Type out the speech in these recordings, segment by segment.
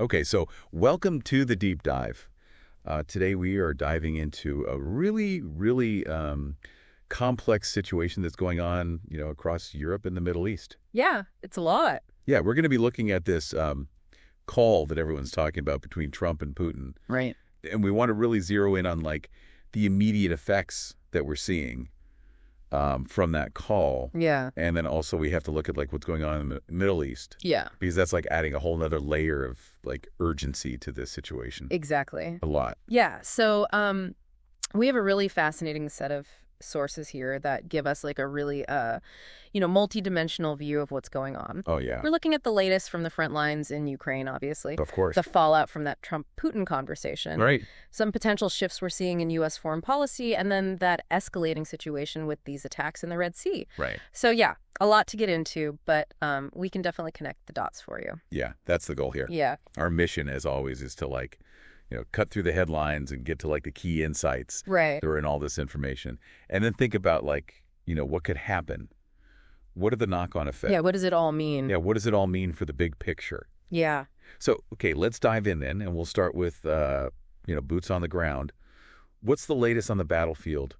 Okay, so welcome to the deep dive. Today we are diving into a really complex situation that's going on, across Europe and the Middle East. Yeah, it's a lot. Yeah, we're going to be looking at this call that everyone's talking about between Trump and Putin. Right. And we want to really zero in on the immediate effects that we're seeing from that call. Yeah. And then also we have to look at what's going on in the Middle East. Yeah. Because that's adding a whole nother layer of urgency to this situation. Exactly. A lot. Yeah. So we have a really fascinating set of sources here that give us a really multi-dimensional view of what's going on. Oh, yeah. We're looking at the latest from the front lines in Ukraine, obviously. Of course. The fallout from that Trump-Putin conversation. Right. Some potential shifts we're seeing in U.S. foreign policy, and then that escalating situation with these attacks in the Red Sea. Right. So, yeah, a lot to get into, but we can definitely connect the dots for you. Yeah, that's the goal here. Yeah. Our mission, as always, is to cut through the headlines and get to the key insights Right. that are in all this information. And then think about what could happen. What are the knock-on effects? Yeah, what does it all mean? Yeah, what does it all mean for the big picture? Yeah. So, okay, let's dive in then, and we'll start with, boots on the ground. What's the latest on the battlefield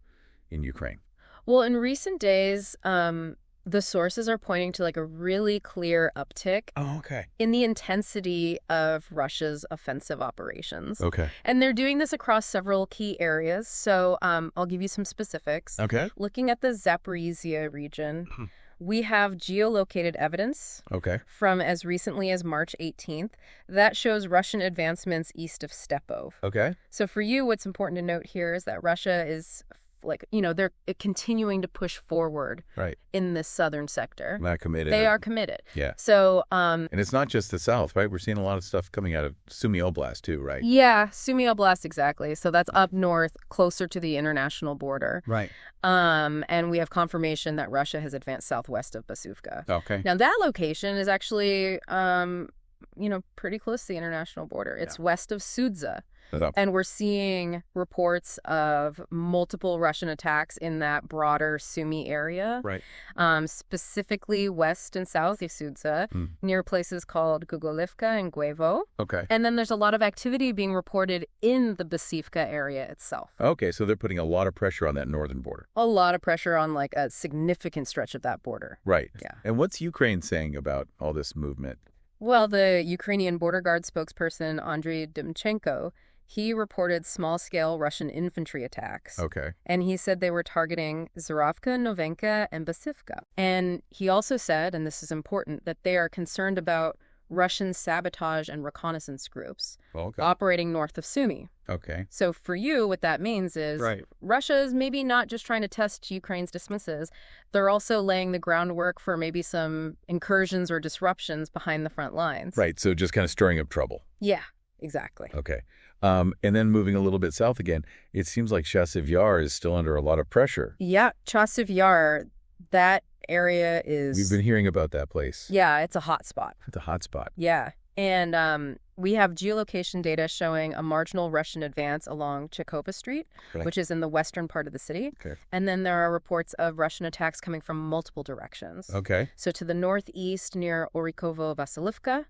in Ukraine? Well, in recent days, the sources are pointing to a really clear uptick Oh, okay. in the intensity of Russia's offensive operations. Okay. And they're doing this across several key areas. So I'll give you some specifics. Okay. Looking at the Zaporizhia region, we have geolocated evidence Okay. from as recently as March 18th that shows Russian advancements east of Stepov. Okay. So for you, what's important to note here is that Russia is they're continuing to push forward Right. in the southern sector. Not committed. They are committed. Yeah. So, And it's not just the South, right? We're seeing a lot of stuff coming out of Sumy Oblast, too, right? yeah, Sumy Oblast, exactly. So that's up north, closer to the international border. Right. And we have confirmation that Russia has advanced southwest of Basuvka. Okay. Now, that location is actually, pretty close to the international border. It's west of Sudza. And we're seeing reports of multiple Russian attacks in that broader Sumy area. Right. Specifically west and south of Sudza, near places called Gugolivka and Guevo. Okay. And then there's a lot of activity being reported in the Basivka area itself. Okay, so they're putting a lot of pressure on that northern border. A lot of pressure on a significant stretch of that border. Right. Yeah. And what's Ukraine saying about all this movement? Well, the Ukrainian border guard spokesperson, Andriy Dymchenko, he reported small-scale Russian infantry attacks. Okay. And he said they were targeting Zuravka, Novenka, and Basivka. And he also said, and this is important, that they are concerned about Russian sabotage and reconnaissance groups operating north of Sumy. Okay. So for you, what that means is Russia is maybe not just trying to test Ukraine's dismisses. They're also laying the groundwork for maybe some incursions or disruptions behind the front lines. Right, so just kind of stirring up trouble. Yeah, exactly. Okay. And then moving a little bit south again, it seems like Chasiv Yar is still under a lot of pressure. Yeah, Chasiv Yar, that area is... We've been hearing about that place. Yeah, it's a hot spot. It's a hot spot. Yeah. And we have geolocation data showing a marginal Russian advance along Chekova Street, which is in the western part of the city. Okay. And then there are reports of Russian attacks coming from multiple directions. Okay. So to the northeast near Orikovo-Vasilivka,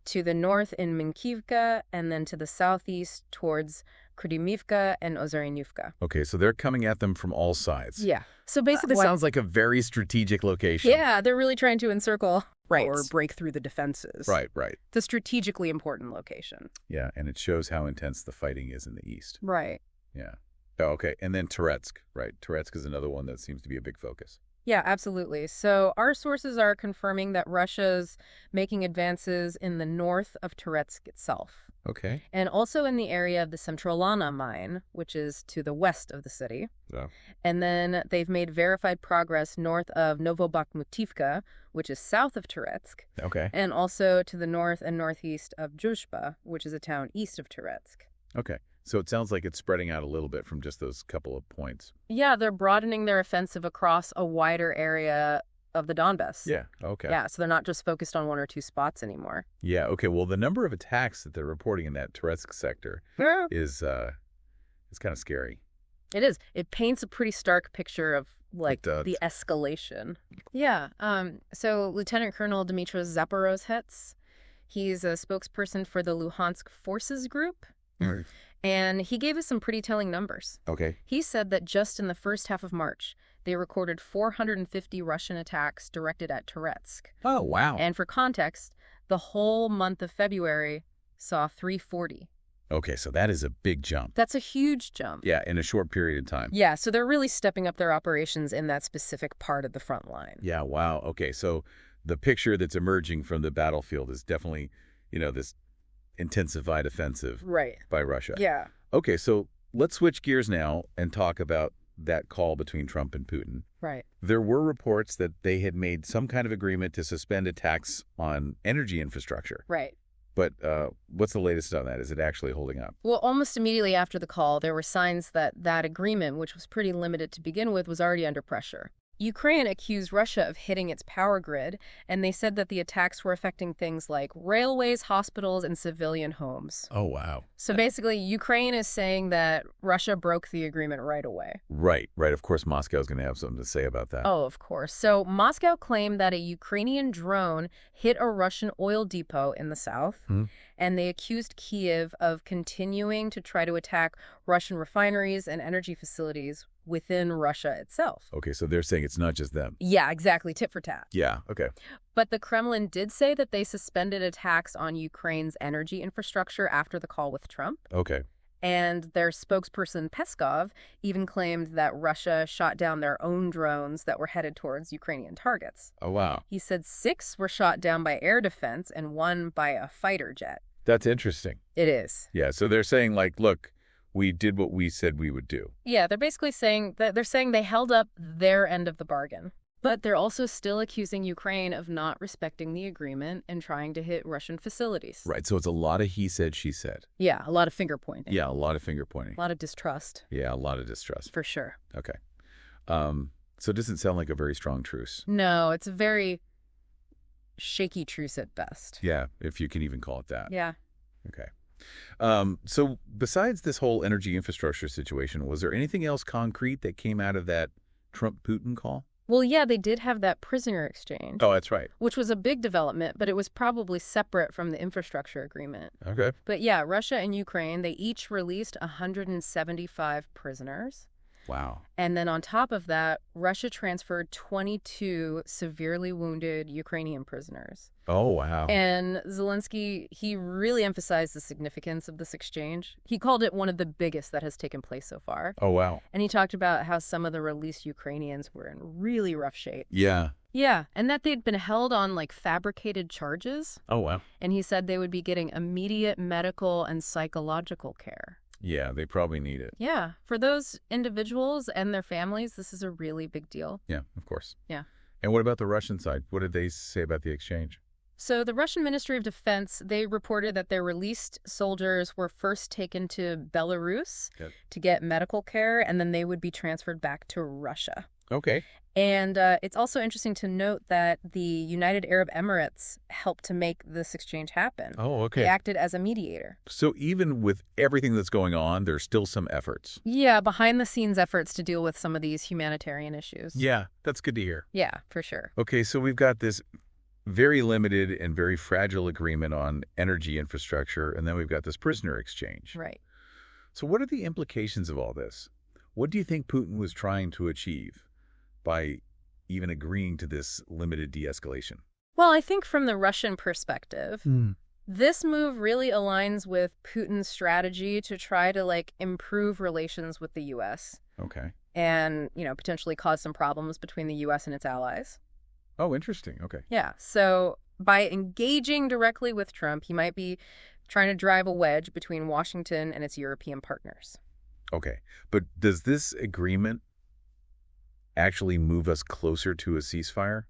to the north in Minkivka, and then to the southeast towards Krudimivka and Ozarenivka. Okay, so they're coming at them from all sides. Yeah. So basically... This sounds like a very strategic location. Yeah, they're really trying to encircle or break through the defenses. Right. It's a strategically important location. Yeah, and it shows how intense the fighting is in the east. Right. Yeah. Oh, okay, and then Toretsk, right? Toretsk is another one that seems to be a big focus. Yeah, absolutely. So our sources are confirming that Russia's making advances in the north of Toretsk itself. Okay. And also in the area of the Centralana mine, which is to the west of the city. Yeah. And then they've made verified progress north of Novobakhmutivka, which is south of Toretsk. Okay. And also to the north and northeast of Juzhba, which is a town east of Toretsk. Okay. So it sounds like it's spreading out a little bit from just those couple of points. Yeah, they're broadening their offensive across a wider area of the Donbass. Yeah, okay. Yeah, so they're not just focused on one or two spots anymore. Yeah, okay. Well, the number of attacks that they're reporting in that Toretsk sector is kind of scary. It is. It paints a pretty stark picture of the escalation. Yeah. So Lieutenant Colonel Dmitry Zaporozhets, He's a spokesperson for the Luhansk Forces Group. Right. And he gave us some pretty telling numbers. Okay. He said that just in the first half of March, they recorded 450 Russian attacks directed at Toretsk. Oh, wow. And for context, the whole month of February saw 340. Okay, so that is a big jump. That's a huge jump. Yeah, in a short period of time. Yeah, so they're really stepping up their operations in that specific part of the front line. Yeah, wow. Okay, so the picture that's emerging from the battlefield is definitely, this intensified offensive Right. by Russia. Yeah. Okay, so let's switch gears now and talk about that call between Trump and Putin. Right. There were reports that they had made some kind of agreement to suspend attacks on energy infrastructure. Right. But what's the latest on that? Is it actually holding up? Well, almost immediately after the call, there were signs that that agreement, which was pretty limited to begin with, was already under pressure. Ukraine accused Russia of hitting its power grid, and they said that the attacks were affecting things like railways, hospitals, and civilian homes. Oh, wow. So basically, Ukraine is saying that Russia broke the agreement right away. Right. Of course, Moscow's going to have something to say about that. Oh, of course. So Moscow claimed that a Ukrainian drone hit a Russian oil depot in the south, and they accused Kyiv of continuing to try to attack Russian refineries and energy facilities within Russia itself. Okay, so they're saying it's not just them. Yeah, exactly. Tit for tat. Yeah, okay. But the Kremlin did say that they suspended attacks on Ukraine's energy infrastructure after the call with Trump. Okay. And their spokesperson, Peskov, even claimed that Russia shot down their own drones that were headed towards Ukrainian targets. Oh, wow. He said 6 were shot down by air defense and 1 by a fighter jet. That's interesting. It is. Yeah, so they're saying, look, we did what we said we would do. Yeah, they're basically saying that they held up their end of the bargain. But they're also still accusing Ukraine of not respecting the agreement and trying to hit Russian facilities. Right, so it's a lot of he said, she said. Yeah, a lot of finger pointing. Yeah, a lot of finger pointing. A lot of distrust. Yeah, a lot of distrust. For sure. Okay. So it doesn't sound like a very strong truce. No, it's a very shaky truce at best. Yeah, if you can even call it that. Yeah. Okay. So besides this whole energy infrastructure situation, was there anything else concrete that came out of that Trump-Putin call? Well, yeah, they did have that prisoner exchange. Oh, that's right. Which was a big development, but it was probably separate from the infrastructure agreement. Okay. But yeah, Russia and Ukraine, they each released 175 prisoners. Wow. And then on top of that, Russia transferred 22 severely wounded Ukrainian prisoners. Oh, wow. And Zelensky, he really emphasized the significance of this exchange. He called it one of the biggest that has taken place so far. Oh, wow. And he talked about how some of the released Ukrainians were in really rough shape. Yeah. Yeah, and that they'd been held on fabricated charges. Oh, wow. And he said they would be getting immediate medical and psychological care. Yeah, they probably need it. Yeah, for those individuals and their families, this is a really big deal. Yeah, of course. Yeah. And what about the Russian side? What did they say about the exchange? So the Russian Ministry of Defense, they reported that their released soldiers were first taken to Belarus to get medical care, and then they would be transferred back to Russia. Okay. And it's also interesting to note that the United Arab Emirates helped to make this exchange happen. Oh, okay. They acted as a mediator. So even with everything that's going on, there's still some efforts. Yeah, behind-the-scenes efforts to deal with some of these humanitarian issues. Yeah, that's good to hear. Yeah, for sure. Okay, so we've got this very limited and very fragile agreement on energy infrastructure, and then we've got this prisoner exchange. Right. So what are the implications of all this? What do you think Putin was trying to achieve by even agreeing to this limited de-escalation? Well, I think from the Russian perspective, this move really aligns with Putin's strategy to try to improve relations with the U.S. Okay. And, potentially cause some problems between the U.S. and its allies. Oh, interesting. Okay. Yeah. So by engaging directly with Trump, he might be trying to drive a wedge between Washington and its European partners. Okay. But does this agreement actually move us closer to a ceasefire?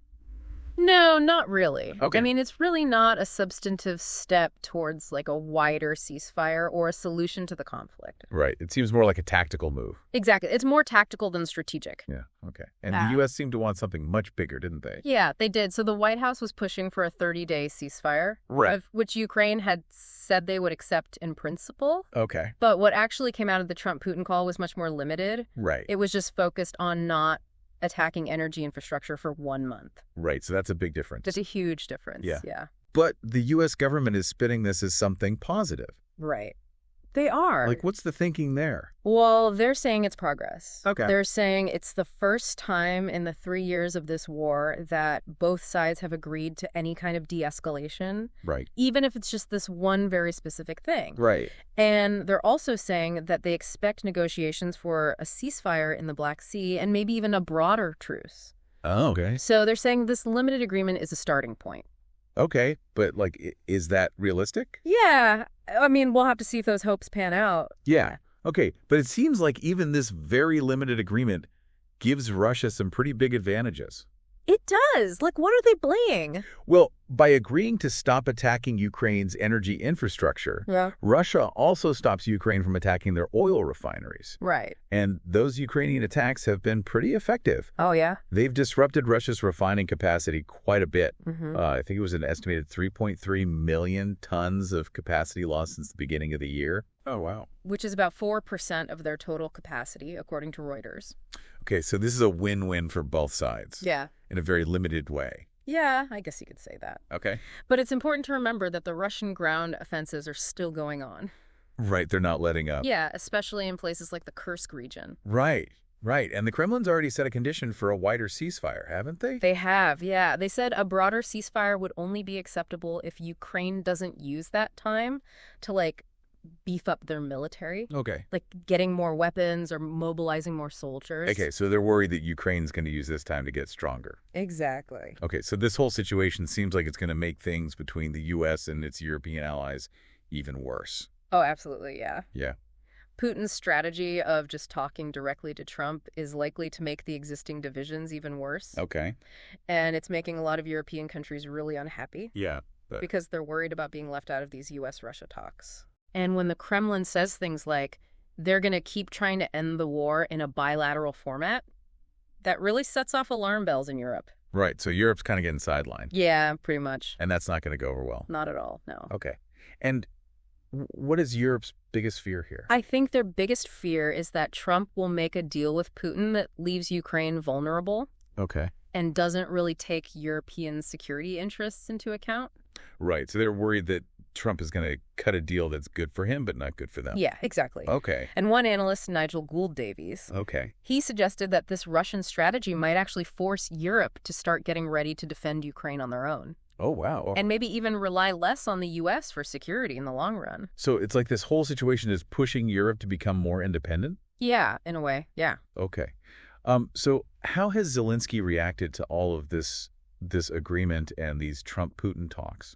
No, not really. Okay. I mean, it's really not a substantive step towards a wider ceasefire or a solution to the conflict. Right. It seems more like a tactical move. Exactly. It's more tactical than strategic. Yeah. Okay. And the U.S. seemed to want something much bigger, didn't they? Yeah, they did. So the White House was pushing for a 30-day ceasefire, Right. which Ukraine had said they would accept in principle. Okay. But what actually came out of the Trump-Putin call was much more limited. Right. It was just focused on not attacking energy infrastructure for 1 month. Right. So that's a big difference. That's a huge difference. Yeah. Yeah. But the U.S. government is spinning this as something positive. Right. They are. Like, what's the thinking there? Well, they're saying it's progress. Okay. They're saying it's the first time in the 3 years of this war that both sides have agreed to any kind of de-escalation. Right. Even if it's just this one very specific thing. Right. And they're also saying that they expect negotiations for a ceasefire in the Black Sea and maybe even a broader truce. Oh, okay. So they're saying this limited agreement is a starting point. Okay, but, like, is that realistic? Yeah. I mean, we'll have to see if those hopes pan out. Yeah. Okay, but it seems like even this very limited agreement gives Russia some pretty big advantages. It does. Like, what are they playing? Well, by agreeing to stop attacking Ukraine's energy infrastructure, Russia also stops Ukraine from attacking their oil refineries. Right. And those Ukrainian attacks have been pretty effective. Oh, yeah? They've disrupted Russia's refining capacity quite a bit. Mm-hmm. I think it was an estimated 3.3 million tons of capacity lost since the beginning of the year. Oh, wow. Which is about 4% of their total capacity, according to Reuters. Okay, so this is a win-win for both sides. Yeah. In a very limited way. Yeah, I guess you could say that. Okay. But it's important to remember that the Russian ground offensives are still going on. Right, they're not letting up. Yeah, especially in places like the Kursk region. Right, right. And the Kremlin's already set a condition for a wider ceasefire, haven't they? They have, yeah. They said a broader ceasefire would only be acceptable if Ukraine doesn't use that time to, like, beef up their military. Okay. Like getting more weapons or mobilizing more soldiers. Okay, so they're worried that Ukraine's going to use this time to get stronger. Exactly. Okay, so this whole situation seems like it's going to make things between the U.S. and its European allies even worse. Oh, absolutely, yeah. Yeah. Putin's strategy of just talking directly to Trump is likely to make the existing divisions even worse. Okay. And it's making a lot of European countries really unhappy. Yeah. Because they're worried about being left out of these U.S.-Russia talks. And when the Kremlin says things like they're going to keep trying to end the war in a bilateral format, that really sets off alarm bells in Europe. Right, so Europe's kind of getting sidelined. Yeah, pretty much. And that's not going to go over well. Not at all, no. Okay. And what is Europe's biggest fear here? I think their biggest fear is that Trump will make a deal with Putin that leaves Ukraine vulnerable. Okay. And doesn't really take European security interests into account. Right, so they're worried that Trump is going to cut a deal that's good for him but not good for them. Yeah, exactly. Okay. And one analyst, Nigel Gould-Davies, he suggested that this Russian strategy might actually force Europe to start getting ready to defend Ukraine on their own. Oh, wow. And maybe even rely less on the U.S. for security in the long run. So it's like this whole situation is pushing Europe to become more independent? Yeah, in a way, yeah. Okay. So how has Zelensky reacted to all of this agreement and these Trump-Putin talks?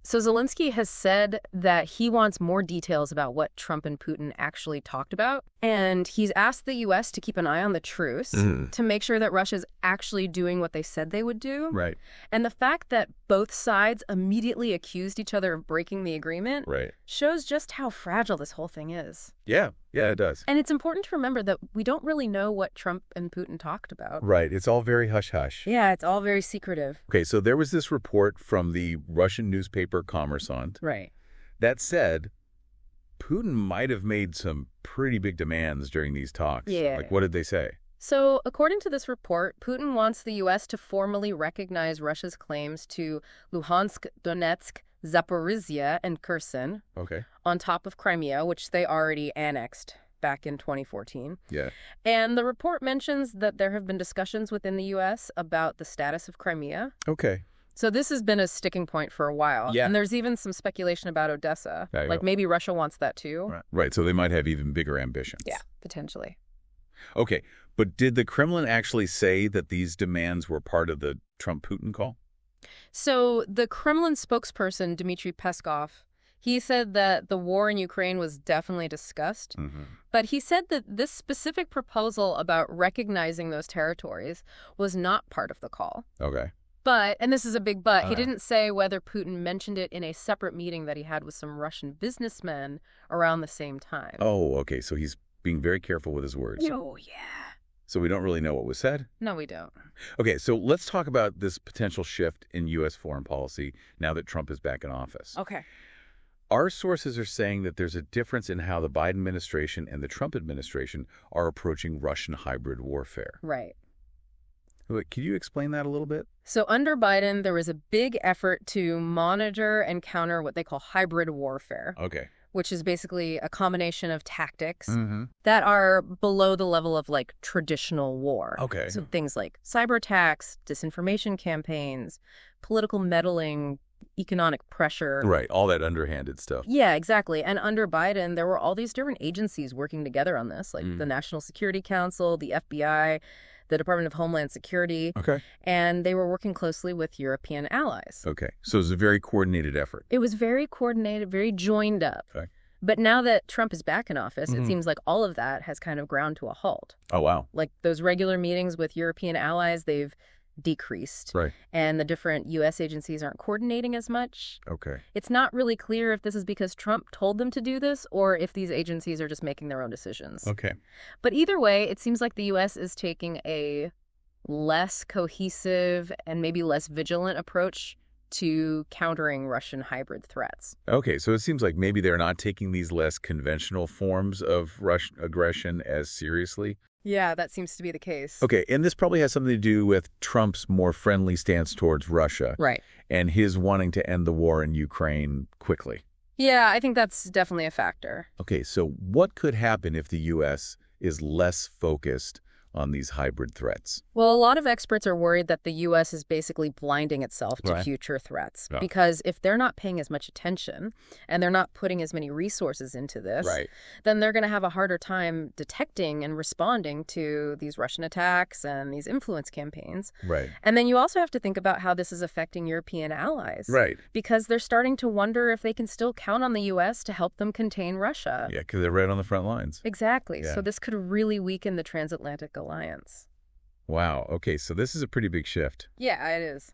So Zelensky has said that he wants more details about what Trump and Putin actually talked about. And he's asked the U.S. to keep an eye on the truce to make sure that Russia's actually doing what they said they would do. Right. And the fact that both sides immediately accused each other of breaking the agreement shows just how fragile this whole thing is. Yeah, it does. And it's important to remember that we don't really know what Trump and Putin talked about. Right. It's all very hush-hush. Yeah, it's all very secretive. Okay, so there was this report from the Russian newspaper Kommersant that said Putin might have made some pretty big demands during these talks. Yeah. Like, what did they say? So, according to this report, Putin wants the U.S. to formally recognize Russia's claims to Luhansk, Donetsk, Zaporizhia, and Kherson on top of Crimea, which they already annexed back in 2014. Yeah. And the report mentions that there have been discussions within the U.S. about the status of Crimea. Okay. So this has been a sticking point for a while. Yeah. And there's even some speculation about Odessa. Like maybe Russia wants that too. Right. So they might have even bigger ambitions. Yeah, potentially. Okay. But did the Kremlin actually say that these demands were part of the Trump-Putin call? So the Kremlin spokesperson, Dmitry Peskov, he said that the war in Ukraine was definitely discussed. But he said that this specific proposal about recognizing those territories was not part of the call. Okay. But, and this is a big but, he didn't say whether Putin mentioned it in a separate meeting that he had with some Russian businessmen around the same time. Oh, okay. So he's being very careful with his words. Oh, yeah. So we don't really know what was said? No, we don't. Okay, so let's talk about this potential shift in U.S. foreign policy now that Trump is back in office. Okay. Our sources are saying that there's a difference in how the Biden administration and the Trump administration are approaching Russian hybrid warfare. Right. Wait, could you explain that a little bit? So under Biden, there was a big effort to monitor and counter what they call hybrid warfare, Okay. which is basically a combination of tactics Mm-hmm. that are below the level of like traditional war. Okay. So things like cyber attacks, disinformation campaigns, political meddling, economic pressure. Right, all that underhanded stuff. Yeah, exactly. And under Biden, there were all these different agencies working together on this, like the National Security Council, the FBI, the Department of Homeland Security. Okay. And they were working closely with European allies. Okay, so it was a very coordinated effort. It was very coordinated, very joined up. Okay. But now that Trump is back in office, it seems like all of that has kind of ground to a halt. Oh, wow. Like those regular meetings with European allies, they've decreased. Right. And the different U.S. agencies aren't coordinating as much. Okay. It's not really clear if this is because Trump told them to do this or if these agencies are just making their own decisions. Okay. But either way, it seems like the U.S. is taking a less cohesive and maybe less vigilant approach to countering Russian hybrid threats. Okay, so it seems like maybe they're not taking these less conventional forms of Russian aggression as seriously. Yeah, that seems to be the case. Okay, and this probably has something to do with Trump's more friendly stance towards Russia. Right. And his wanting to end the war in Ukraine quickly. Yeah, I think that's definitely a factor. Okay, so what could happen if the U.S. is less focused on these hybrid threats? Well, a lot of experts are worried that the U.S. is basically blinding itself to Right. future threats. Yeah. Because if they're not paying as much attention and they're not putting as many resources into this, Right. then they're going to have a harder time detecting and responding to these Russian attacks and these influence campaigns. Right. And then you also have to think about how this is affecting European allies. Right. Because they're starting to wonder if they can still count on the U.S. to help them contain Russia. Yeah, because they're right on the front lines. Exactly. Yeah. So this could really weaken the transatlantic alliance. Wow. Okay, so this is a pretty big shift. Yeah, it is.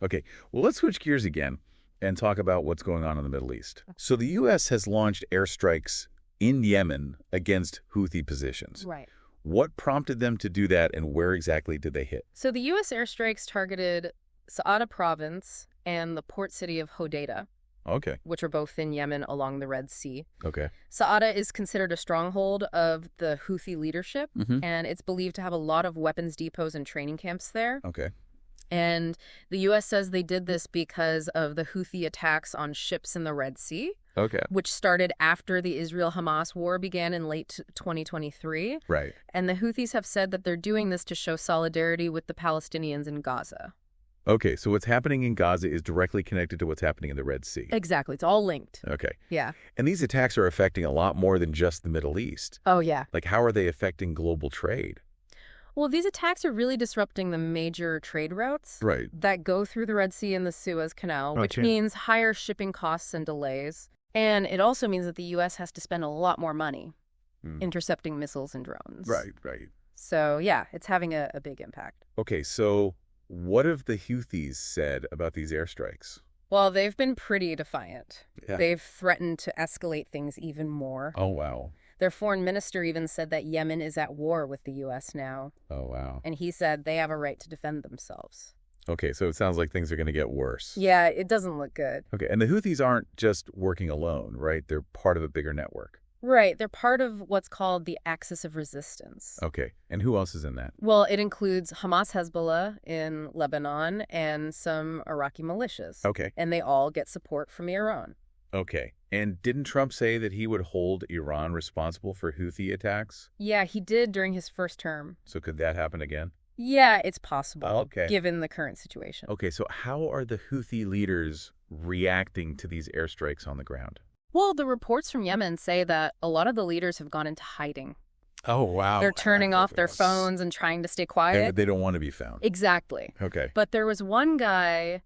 Okay, well, let's switch gears again and talk about what's going on in the Middle East. So the U.S. has launched airstrikes in Yemen against Houthi positions. Right. What prompted them to do that, and where exactly did they hit? So the U.S. airstrikes targeted Sa'ada province and the port city of Hodeidah, Okay. which are both in Yemen along the Red Sea. Okay. Sa'ada is considered a stronghold of the Houthi leadership, Mm-hmm. and it's believed to have a lot of weapons depots and training camps there. Okay. And the U.S. says they did this because of the Houthi attacks on ships in the Red Sea, Okay. which started after the Israel-Hamas war began in late 2023. Right. And the Houthis have said that they're doing this to show solidarity with the Palestinians in Gaza. Okay, so what's happening in Gaza is directly connected to what's happening in the Red Sea. Exactly. It's all linked. Okay. Yeah. And these attacks are affecting a lot more than just the Middle East. Oh, yeah. Like, how are they affecting global trade? Well, these attacks are really disrupting the major trade routes Right. that go through the Red Sea and the Suez Canal, which Okay. means higher shipping costs and delays. And it also means that the U.S. has to spend a lot more money intercepting missiles and drones. Right. So, yeah, it's having a big impact. Okay, so what have the Houthis said about these airstrikes? Well, they've been pretty defiant. Yeah. They've threatened to escalate things even more. Oh, wow. Their foreign minister even said that Yemen is at war with the U.S. now. Oh, wow. And he said they have a right to defend themselves. Okay, so it sounds like things are going to get worse. Yeah, it doesn't look good. Okay, and the Houthis aren't just working alone, right? They're part of a bigger network. Right. They're part of what's called the axis of resistance. Okay, and who else is in that? Well, it includes Hamas Hezbollah in Lebanon and some Iraqi militias. Okay. And they all get support from Iran. Okay, and didn't Trump say that he would hold Iran responsible for Houthi attacks? Yeah, he did during his first term. So could that happen again? Yeah, it's possible, Okay. given the current situation. Okay, so how are the Houthi leaders reacting to these airstrikes on the ground? Well, the reports from Yemen say that a lot of the leaders have gone into hiding. Oh, wow. They're turning off their phones and trying to stay quiet. They don't want to be found. Exactly. Okay. But there was one guy,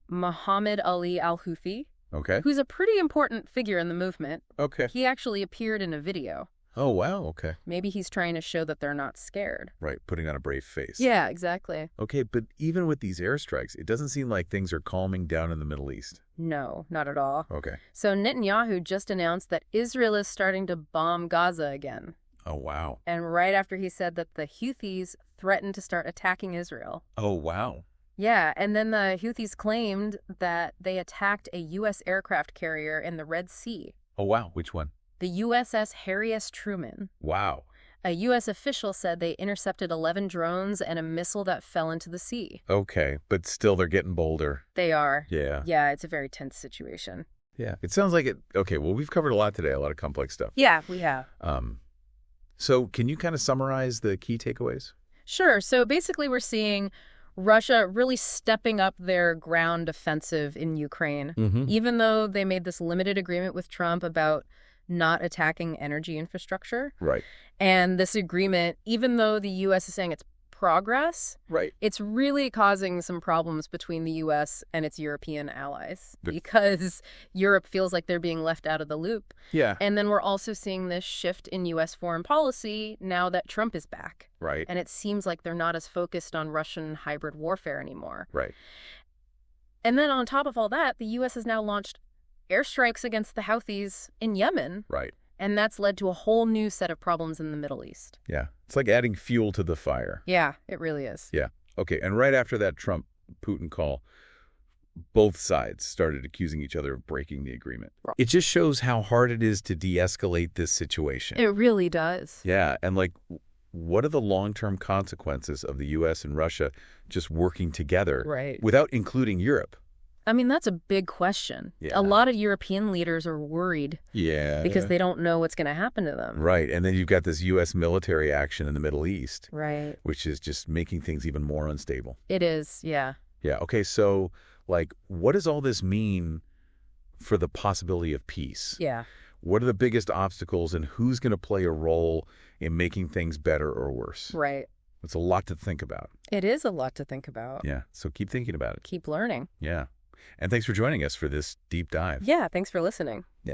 Muhammad Ali al-Houthi, Okay. who's a pretty important figure in the movement. Okay. He actually appeared in a video. Oh, wow. Okay. Maybe he's trying to show that they're not scared. Right. Putting on a brave face. Yeah, exactly. Okay, but even with these airstrikes, it doesn't seem like things are calming down in the Middle East. No, not at all. Okay. So Netanyahu just announced that Israel is starting to bomb Gaza again. Oh, wow. And right after he said that the Houthis threatened to start attacking Israel. Oh, wow. Yeah, and then the Houthis claimed that they attacked a U.S. aircraft carrier in the Red Sea, Oh, wow. Which one? the USS Harry S. Truman. Wow. A U.S. official said they intercepted 11 drones and a missile that fell into the sea. Okay, but still they're getting bolder. They are. Yeah. Yeah, it's a very tense situation. Yeah. It sounds like it. Okay, well, we've covered a lot today, a lot of complex stuff. Yeah, we have. So can you kind of summarize the key takeaways? Sure. So basically we're seeing Russia really stepping up their ground offensive in Ukraine, even though they made this limited agreement with Trump about not attacking energy infrastructure. Right. And this agreement, even though the U.S. is saying it's progress, Right. it's really causing some problems between the U.S. and its European allies because Europe feels like they're being left out of the loop. Yeah. And then we're also seeing this shift in U.S. foreign policy now that Trump is back. Right. And it seems like they're not as focused on Russian hybrid warfare anymore. Right. And then on top of all that, the U.S. has now launched airstrikes against the Houthis in Yemen. Right. And that's led to a whole new set of problems in the Middle East. Yeah. It's like adding fuel to the fire. Yeah, it really is. Yeah. Okay. And right after that Trump-Putin call, both sides started accusing each other of breaking the agreement. Right. It just shows how hard it is to de-escalate this situation. It really does. Yeah. And like, what are the long-term consequences of the U.S. and Russia just working together without including Europe? I mean, that's a big question. Yeah. A lot of European leaders are worried because they don't know what's going to happen to them. Right. And then you've got this U.S. military action in the Middle East. Right. Which is just making things even more unstable. It is, yeah. Yeah. Okay. So, like, what does all this mean for the possibility of peace? Yeah. What are the biggest obstacles and who's going to play a role in making things better or worse? Right. It's a lot to think about. It is a lot to think about. Yeah. So keep thinking about it. Keep learning. Yeah. And thanks for joining us for this deep dive. Yeah. Thanks for listening. Yeah.